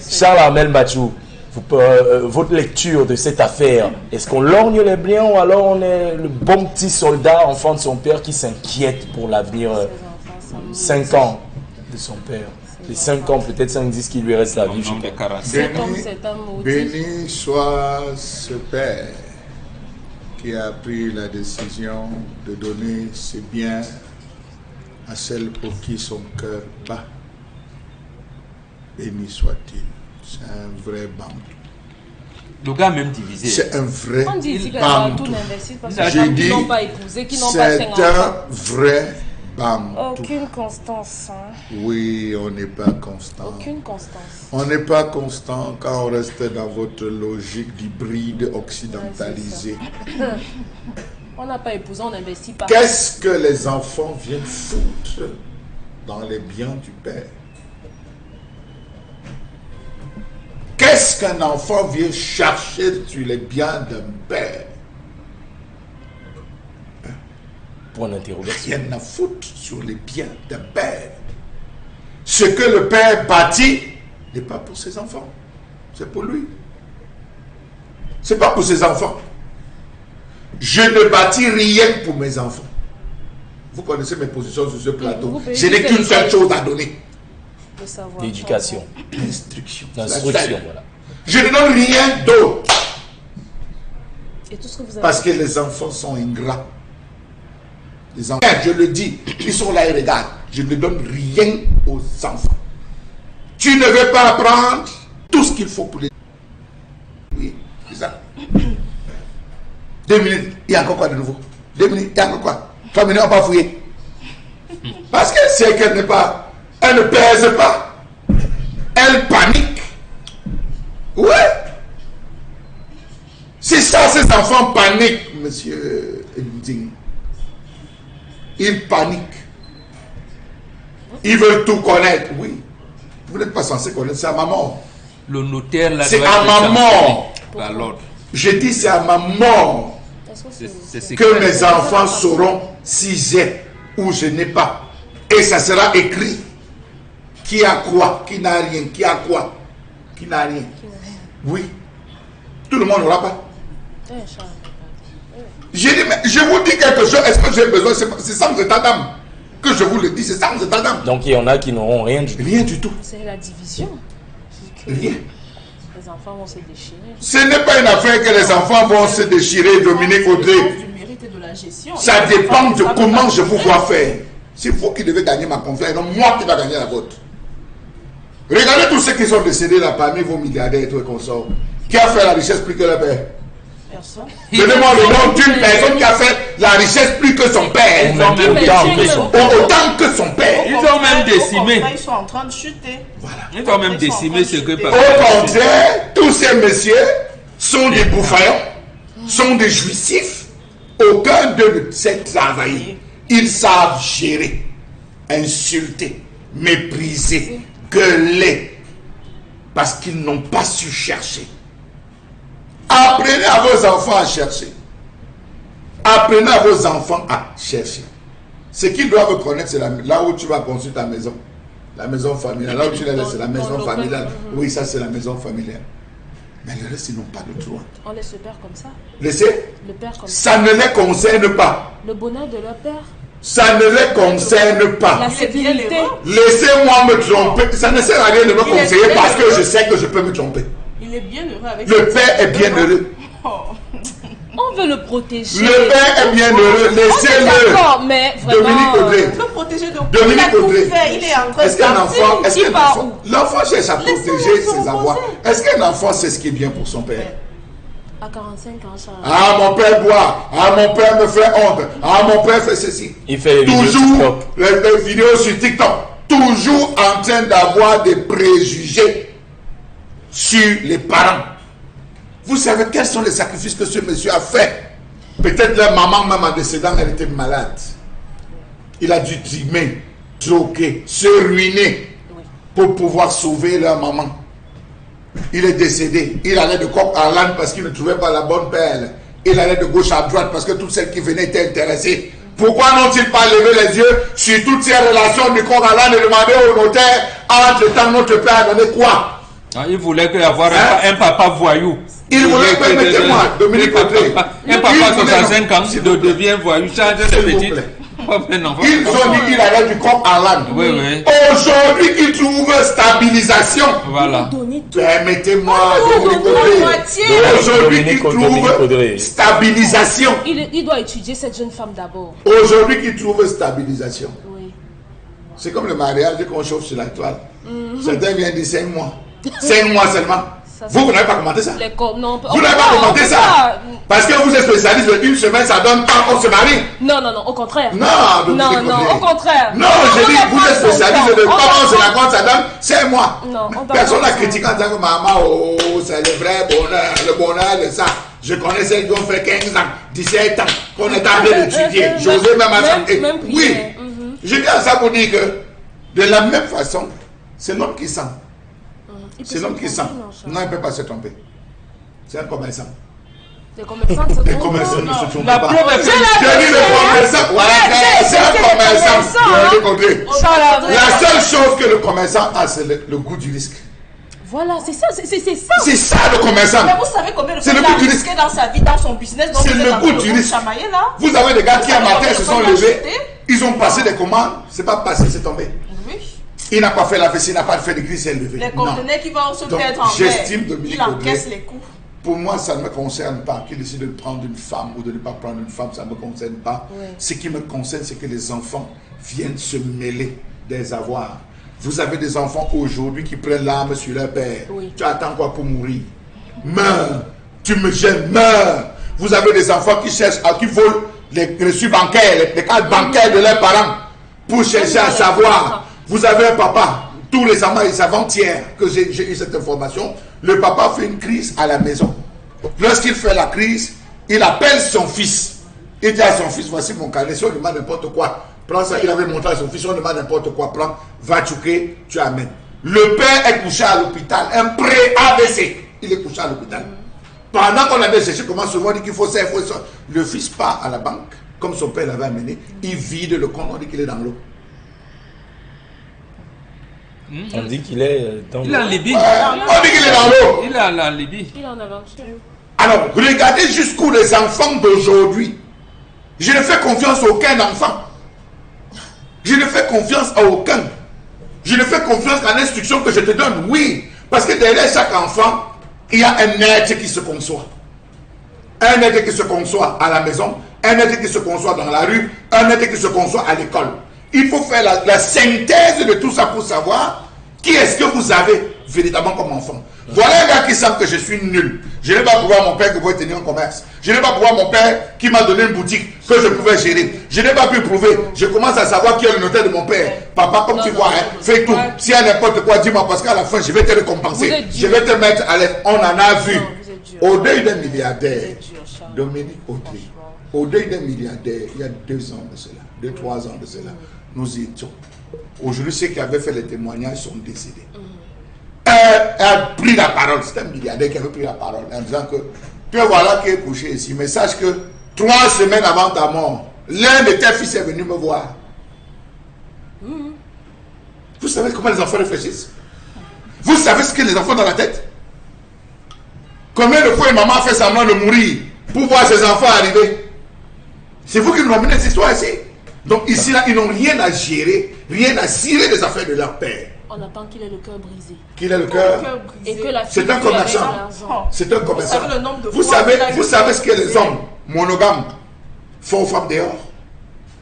Charles Armel Mathieu, votre lecture de cette affaire, est-ce qu'on lorgne les biens ou alors on est le bon petit soldat, enfant de son père, qui s'inquiète pour l'avenir 5 ans de son père? Les 5 ans, peut-être 5-10 qui lui reste à vivre. Béni soit ce père qui a pris la décision de donner ses biens à celle pour qui son cœur bat. Béni soit-il. C'est un vrai bantou. Le gars même divisé. C'est un vrai On dit ici que bantou. tout n'investit pas. J'ai J'ai dit, dit, qui n'ont pas épousé, qui n'ont pas 5 c'est enfants. un vrai bantou. Aucune constance. Hein. Oui, on n'est pas constant. Aucune constance. On n'est pas constant quand on reste dans votre logique d'hybride occidentalisé. On n'a pas épousé, on n'investit pas. Qu'est-ce que les enfants viennent foutre dans les biens du père? Qu'est-ce qu'un enfant vient chercher sur les biens d'un père? Point d'interrogation. Rien à foutre sur les biens d'un père. Ce que le père bâtit n'est pas pour ses enfants, c'est pour lui. C'est pas pour ses enfants. Je ne bâtis rien pour mes enfants. Vous connaissez mes positions sur ce plateau. Je n'ai qu'une seule chose à donner. L'éducation. L'instruction. L'instruction, voilà. Je ne donne rien d'autre. Et tout ce que vous avez... Parce que les enfants sont ingrats. Les enfants, je le dis, ils sont là et regardent. Je ne donne rien aux enfants. Tu ne veux pas apprendre tout ce qu'il faut pour les... Oui, c'est ça. 2 minutes, il y a encore quoi de nouveau? 2 minutes, il y a encore quoi? 3 minutes, on va fouiller. Parce que c'est qu'elle n'est pas... Elle ne pèse pas. Elle panique. Ouais. C'est ça, ces enfants paniquent, monsieur Nding. Ils paniquent. Ils veulent tout connaître, oui. Vous n'êtes pas censé connaître, c'est à ma mort. Le notaire là. C'est à ma mort. À l'ordre. Je dis c'est à ma mort que mes enfants sauront si j'ai ou je n'ai pas. Et ça sera écrit. Qui a quoi? Qui n'a rien? Qui a quoi? Qui n'a rien? Oui. Tout le monde n'aura pas. J'ai dit, mais je vous dis quelque chose. Est-ce que j'ai besoin? C'est sans état d'âme que je vous le dis. C'est sans état d'âme. Donc il y en a qui n'auront rien du tout. Rien du tout. C'est la division. Rien. Les enfants vont se déchirer. Ce n'est pas une affaire que les enfants vont se déchirer, Dominique Audrey. Ça dépend de comment je vous vois faire. C'est vous qui devez gagner ma confiance et non moi qui va gagner la vôtre. Regardez tous ceux qui sont décédés là parmi vos milliardaires et tout et consorts. Qui a fait la richesse plus que le père? Personne. Donnez-moi le nom d'une personne qui a fait la richesse plus que son père. Autant que son père. Ils ont même décimé. Ils sont en train de chuter. Voilà. Ils ont même décimé ce que Au contraire, tous ces messieurs sont des bouffaillons, sont des jouissifs. Aucun d'eux ne sait travailler. Ils savent gérer, insulter, mépriser, gueuler, parce qu'ils n'ont pas su chercher. Apprenez à vos enfants à chercher. Apprenez à vos enfants à chercher. Ce qu'ils doivent connaître, c'est là où tu vas construire ta maison. La maison familiale. Là où tu la laisses, c'est la maison familiale. Oui, ça c'est la maison familiale. Mais le reste, ils n'ont pas de droit. On laisse le père comme ça. Laissez. Le père comme ça. Ça ne les concerne pas. Le bonheur de leur père. Ça ne les concerne pas. La sécurité. Laissez-moi me tromper. Ça ne sert à rien de me conseiller parce que je sais que je peux me tromper. Il est bien heureux avec Le père est bien heureux. On veut le protéger. Le père est bien heureux. Laissez-le. D'accord, mais vraiment... Dominique Audrey. Il peut protéger de Dominique il a tout Audrey. fait. Il est en train Est-ce qu'un enfant, Il part où? l'enfant cherche à protéger Laissez-le se ses avoirs. reposer. Est-ce qu'un enfant sait ce qui est bien pour son père? À 45 ans, ça... Ah, mon père boit. Ah, mon père me fait honte. Ah, mon père fait ceci. Il fait les vidéos Toujours TikTok. les vidéos sur TikTok. Toujours en train d'avoir des préjugés sur les parents. Vous savez quels sont les sacrifices que ce monsieur a fait? Peut-être la maman, même en décédant, elle était malade. Il a dû trimer, troquer, se ruiner pour pouvoir sauver leur maman. Il est décédé. Il allait de coq à l'âne parce qu'il ne trouvait pas la bonne perle. Il allait de gauche à droite parce que toutes celles qui venaient étaient intéressées. Pourquoi n'ont-ils pas levé les yeux sur toutes ces relations du coq à l'âne et demandé au notaire, entre-temps, notre père a donné quoi? Ah, il voulait avoir Hein? un papa voyou. Il voulait, permettez-moi, Dominique Audrey. Un papa 65 ans devient voyou, change de S'il vous petite. plaît. Non, Ils ont dit qu'il avait du corps en l'âne. Oui, oui. Aujourd'hui, ils trouvent stabilisation. Voilà. Donner tout. Permettez-moi, Oh, Dominique non, Audrey. moitié. Aujourd'hui, Dominique ils Audrey. trouvent stabilisation. Il doit étudier cette jeune femme d'abord. Aujourd'hui, ils trouvent stabilisation. Oui. C'est comme le mariage qu'on chauffe sur la toile. Certains viennent dire 5 mois. 5 mois seulement. Ça, Vous n'avez pas commenté ça. Non, Vous n'avez pas commenté ça. Parce que vous êtes spécialiste de une semaine, ça donne pas, on se marie. Non, au contraire. Non, Non, au contraire. Non, j'ai dit, vous êtes spécialiste de comment on se raconte, ça donne 5 mois. Non, on doit Personne n'a pas critiqué en disant que maman, oh, c'est le vrai bonheur, le bonheur de ça. Je connais celles qui ont fait 15 ans, 17 ans, qu'on est en train d'étudier. J'osais même attendre. même Oui, prier. je dis à ça pour dire que, de la même façon, c'est l'homme qui sent. C'est l'homme qui sent. Non, il ne peut pas se tromper. C'est un commerçant. Les commerçants se Les trompent. commerçants ne se trompent La pas. preuve est Je dis le commerçant. Voilà, c'est un commerçant. Vous avez compris. La seule chose que le commerçant a, c'est le goût du risque. Voilà, c'est ça, c'est ça. C'est ça le commerçant. Mais vous savez combien de C'est fois le il a but du risqué dans sa vie, dans son business, donc C'est vous êtes le en goût train de du vous risque. chamailler là. Vous avez des gars qui, un matin, se sont levés. acheté. Ils ont passé des commandes. C'est pas passé, c'est tombé. Oui. Il n'a pas fait la vaisselle, il n'a pas fait de gris, c'est levé. Les Non. conteneurs qui vont se Donc, perdre en mer, j'estime, Dominique il encaisse Audrey, les coups. Pour moi, ça ne me concerne pas qu'il décide de prendre une femme ou de ne pas prendre une femme, ça ne me concerne pas. Oui. Ce qui me concerne, c'est que les enfants viennent se mêler des avoirs. Vous avez des enfants aujourd'hui qui prennent l'arme sur leur père. Oui. Tu attends quoi pour mourir? Meurs! Tu me gênes, meurs! Vous avez des enfants qui cherchent, qui volent les reçus bancaires, les cartes bancaires de leurs parents pour chercher à savoir. Vous avez un papa, tout récemment, et avant-hier que j'ai eu cette information, le papa fait une crise à la maison. Lorsqu'il fait la crise, il appelle son fils. Il dit à son fils, voici mon carnet, si on demande n'importe quoi, prends ça. Il avait montré à son fils, si on demande n'importe quoi, prends, va choquer, tu amènes. Le père est couché à l'hôpital, un pré-AVC. Il est couché à l'hôpital. Pendant qu'on avait cherché comment souvent on dit qu'il faut ça, il faut ça. Le fils part à la banque, comme son père l'avait amené, il vide le compte, on dit qu'il est dans l'eau. On dit qu'il est dans Il est en Libye. On dit qu'il est dans l'eau. Il est en Libye. Il en aventure. Alors, regardez jusqu'où les enfants d'aujourd'hui. Je ne fais confiance à aucun enfant. Je ne fais confiance à aucun. Je ne fais confiance qu'à l'instruction que je te donne, oui. Parce que derrière chaque enfant, il y a un être qui se conçoit. Un être qui se conçoit à la maison, un être qui se conçoit dans la rue, un être qui se conçoit à l'école. Il faut faire la synthèse de tout ça pour savoir qui est-ce que vous avez véritablement comme enfant. Voilà un gars qui sent que je suis nul. Je n'ai pas pouvoir mon père qui pouvait tenir un commerce. Je n'ai pas pouvoir mon père qui m'a donné une boutique que je pouvais gérer. Je n'ai pas pu prouver. Je commence à savoir qui est le notaire de mon père. Papa, comme tu vois, fais tout. S'il y a n'importe quoi, dis-moi parce qu'à la fin, je vais te Vous récompenser. êtes Je dur. vais te mettre à l'aise. On en a vu. Non, vous êtes dur. Au deuil d'un milliardaire, Vous êtes dur, Charles. Dominique Audrey, au deuil d'un milliardaire, il y a 2 ans de cela, 2-3 ans de cela, nous y étions. Aujourd'hui, ceux qui avaient fait les témoignages sont décédés. A pris la parole, c'est un milliardaire qui avait pris la parole en disant que tu es voilà qui est couché ici, mais sache que 3 semaines avant ta mort, l'un de tes fils est venu me voir. Vous savez comment les enfants réfléchissent? Vous savez ce que les enfants ont dans la tête? Combien de fois une maman a fait semblant de mourir pour voir ses enfants arriver? C'est vous qui nous ramenez cette histoire ici. Donc ici, là, ils n'ont rien à gérer, rien à cirer des affaires de leur père. On attend qu'il ait le cœur brisé. Qu'il ait le cœur. Et que la C'est fille un lui commerçant. avec l'argent. C'est un commerçant. savez le nombre de Vous fois savez, qu'il a eu vous savez ce que les brisé. hommes monogames font aux femmes dehors?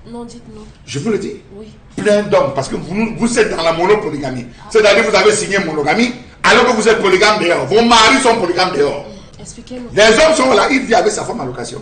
Non, dites-nous. Je vous le dis. Oui. Plein d'hommes, parce que vous êtes dans la monopolygamie. C'est-à-dire que vous avez signé monogamie, alors que vous êtes polygame dehors. Vos maris sont polygames dehors. Expliquez-nous. Les hommes sont là, il vit avec sa femme à location.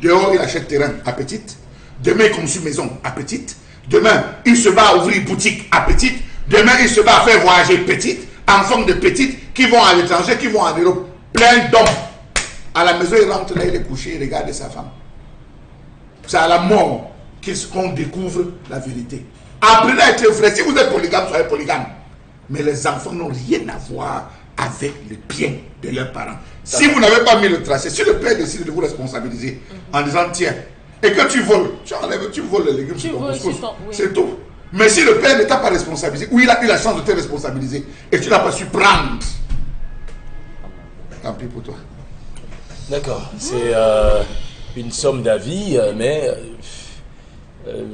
Dehors, il achète terrain à petite. Demain, il construit maison à petite. Demain, il se va à ouvrir boutique à petite. Demain, il se va à faire voyager petite, enfants de petite, qui vont à l'étranger, qui vont en Europe. Plein d'hommes. À la maison, il rentre là, il est couché, il regarde sa femme. C'est à la mort qu'on découvre la vérité. Apprenez à être vrai. Si vous êtes polygame, soyez polygame. Mais les enfants n'ont rien à voir avec le bien de leurs parents. Si vous n'avez pas mis le tracé, si le père décide de vous responsabiliser en disant tiens, et que tu voles, tu voles les légumes sur ton voles couscous, sur ton- oui. c'est tout. Mais si le père ne t'a pas responsabilisé, ou il a eu la chance de te responsabiliser, et tu n'as pas su prendre tant pis pour toi. D'accord, c'est une somme d'avis, mais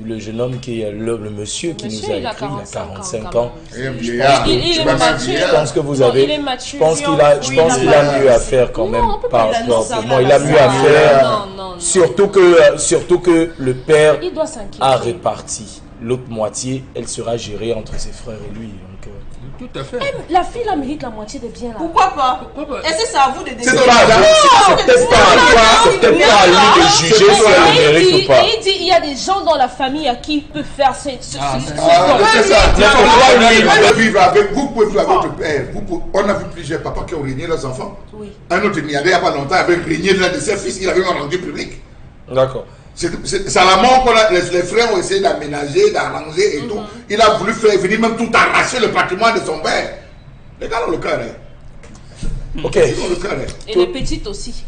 le jeune homme qui est le monsieur qui Monsieur, nous a il a écrit, il a 45 quand ans. même. Et un vieillard. Il c'est est pas mal mature. Je vieillard. pense que vous Non, avez. il est mature. Je pense qu'il a, je Oui, pense il qu'il a a pas- mieux à faire quand Non, même on peut par pas rapport dire ça. à moi. Il a mieux à Non, faire. non, non. Surtout que le père Il doit s'inquiéter. a réparti. L'autre moitié, elle sera gérée entre ses frères et lui. Donc, Tout à fait. La fille, là, mérite la moitié des biens, là. Pourquoi pas? Pourquoi pas? Est-ce que c'est à vous de C'est décider? ton argent. c'est peut-être pas à toi, c'est peut-être pas à lui de juger si elle le mérite ou pas. Et il dit, il y a des gens dans la famille à qui il peut faire ce Ah, c'est ça. Pourquoi lui Vivre avec, vous pouvez vivre avec votre père. On a vu plusieurs papas qui ont régné leurs enfants. Oui. Un autre il n'y avait pas longtemps, avait régné l'un de ses fils, il avait même rendu public. D'accord. C'est à la mort qu'on a, les frères ont essayé d'aménager, d'arranger et tout. Il a voulu faire venir même tout arracher le patrimoine de son père. Les gars ont le cœur. Ok. Ils ont le cœur. Et les petites aussi.